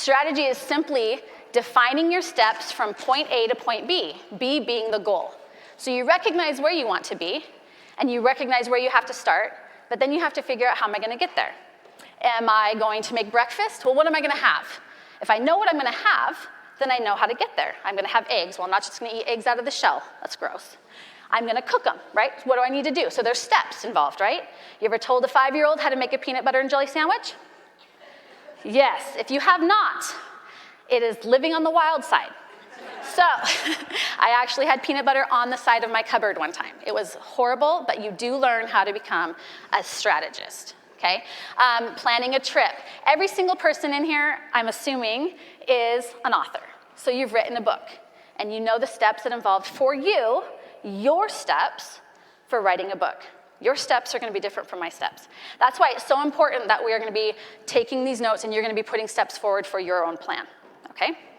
Strategy is simply defining your steps from point A to point B, B being the goal. So you recognize where you want to be, and you recognize where you have to start, but then you have to figure out, how am I gonna get there? Am I going to make breakfast? Well, what am I gonna have? If I know what I'm gonna have, then I know how to get there. I'm gonna have eggs. Well, I'm not just gonna eat eggs out of the shell. That's gross. I'm gonna cook them, right? What do I need to do? So there's steps involved, right? You ever told a 5-year-old how to make a peanut butter and jelly sandwich? Yes, if you have not, it is living on the wild side. So, I actually had peanut butter on the side of my cupboard one time. It was horrible, but you do learn how to become a strategist, okay? Planning a trip. Every single person in here, I'm assuming, is an author. So you've written a book, and you know the steps that involved for you, your steps for writing a book. Your steps are gonna be different from my steps. That's why it's so important that we are gonna be taking these notes, and you're gonna be putting steps forward for your own plan, okay?